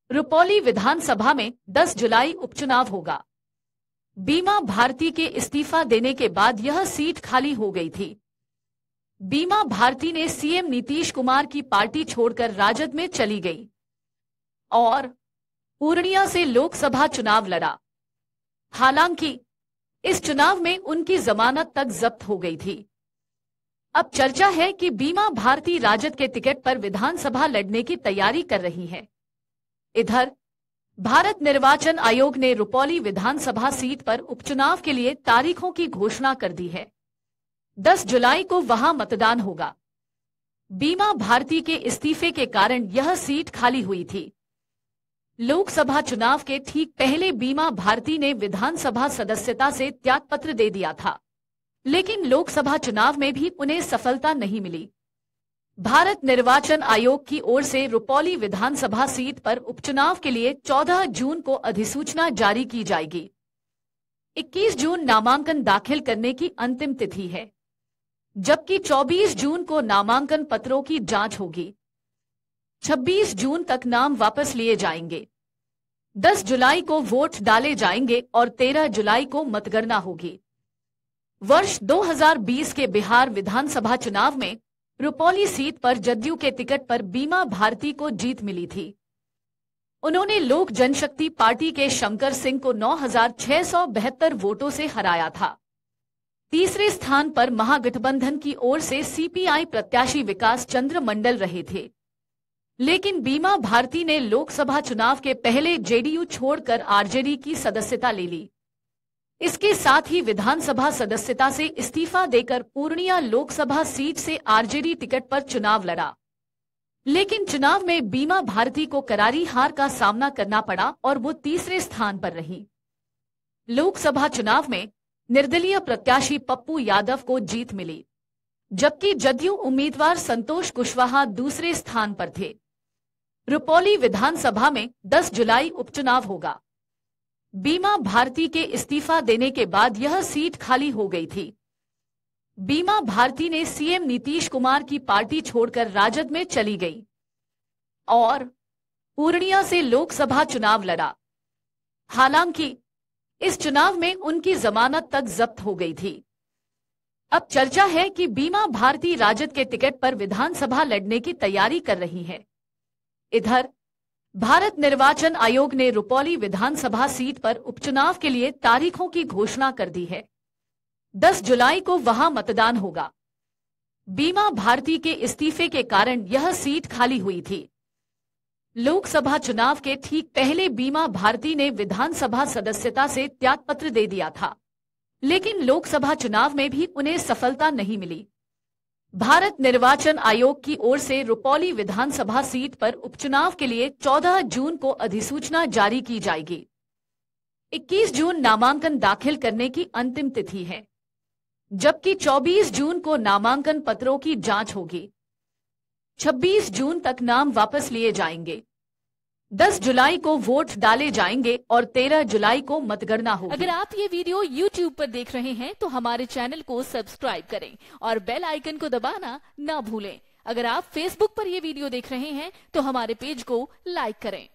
रुपौली विधानसभा में 10 जुलाई उपचुनाव होगा। बीमा भारती के इस्तीफा देने के बाद यह सीट खाली हो गई थी। बीमा भारती ने सीएम नीतीश कुमार की पार्टी छोड़कर राजद में चली गई और पूर्णिया से लोकसभा चुनाव लड़ा। हालांकि इस चुनाव में उनकी जमानत तक जब्त हो गई थी। अब चर्चा है कि बीमा भारती राजद के टिकट पर विधानसभा लड़ने की तैयारी कर रही है। इधर भारत निर्वाचन आयोग ने रुपौली विधानसभा सीट पर उपचुनाव के लिए तारीखों की घोषणा कर दी है। 10 जुलाई को वहां मतदान होगा। बीमा भारती के इस्तीफे के कारण यह सीट खाली हुई थी। लोकसभा चुनाव के ठीक पहले बीमा भारती ने विधानसभा सदस्यता से त्यागपत्र दे दिया था, लेकिन लोकसभा चुनाव में भी उन्हें सफलता नहीं मिली। भारत निर्वाचन आयोग की ओर से रुपौली विधानसभा सीट पर उपचुनाव के लिए 14 जून को अधिसूचना जारी की जाएगी। 21 जून नामांकन दाखिल करने की अंतिम तिथि है, जबकि 24 जून को नामांकन पत्रों की जांच होगी। 26 जून तक नाम वापस लिए जाएंगे। 10 जुलाई को वोट डाले जाएंगे और 13 जुलाई को मतगणना होगी। वर्ष 2020 के बिहार विधानसभा चुनाव में रुपौली सीट पर जदयू के टिकट पर बीमा भारती को जीत मिली थी। उन्होंने लोक जनशक्ति पार्टी के शंकर सिंह को 9,672 वोटों से हराया था। तीसरे स्थान पर महागठबंधन की ओर से सीपीआई प्रत्याशी विकास चंद्र मंडल रहे थे, लेकिन बीमा भारती ने लोकसभा चुनाव के पहले जेडीयू छोड़कर आरजेडी की सदस्यता ले ली। इसके साथ ही विधानसभा सदस्यता से इस्तीफा देकर पूर्णिया लोकसभा सीट से आरजेडी टिकट पर चुनाव लड़ा, लेकिन चुनाव में बीमा भारती को करारी हार का सामना करना पड़ा और वो तीसरे स्थान पर रही। लोकसभा चुनाव में निर्दलीय प्रत्याशी पप्पू यादव को जीत मिली, जबकि जदयू उम्मीदवार संतोष कुशवाहा दूसरे स्थान पर थे। रुपौली विधानसभा में 10 जुलाई उपचुनाव होगा। बीमा भारती के इस्तीफा देने के बाद यह सीट खाली हो गई थी। बीमा भारती ने सीएम नीतीश कुमार की पार्टी छोड़कर राजद में चली गई और पूर्णिया से लोकसभा चुनाव लड़ा। हालांकि इस चुनाव में उनकी जमानत तक जब्त हो गई थी। अब चर्चा है कि बीमा भारती राजद के टिकट पर विधानसभा लड़ने की तैयारी कर रही है। इधर भारत निर्वाचन आयोग ने रुपौली विधानसभा सीट पर उपचुनाव के लिए तारीखों की घोषणा कर दी है। 10 जुलाई को वहां मतदान होगा। बीमा भारती के इस्तीफे के कारण यह सीट खाली हुई थी। लोकसभा चुनाव के ठीक पहले बीमा भारती ने विधानसभा सदस्यता से त्यागपत्र दे दिया था, लेकिन लोकसभा चुनाव में भी उन्हें सफलता नहीं मिली। भारत निर्वाचन आयोग की ओर से रुपौली विधानसभा सीट पर उपचुनाव के लिए 14 जून को अधिसूचना जारी की जाएगी। 21 जून नामांकन दाखिल करने की अंतिम तिथि है, जबकि 24 जून को नामांकन पत्रों की जांच होगी। 26 जून तक नाम वापस लिए जाएंगे। 10 जुलाई को वोट डाले जाएंगे और 13 जुलाई को मतगणना होगी। अगर आप ये वीडियो YouTube पर देख रहे हैं तो हमारे चैनल को सब्सक्राइब करें और बेल आइकन को दबाना ना भूलें। अगर आप Facebook पर ये वीडियो देख रहे हैं तो हमारे पेज को लाइक करें।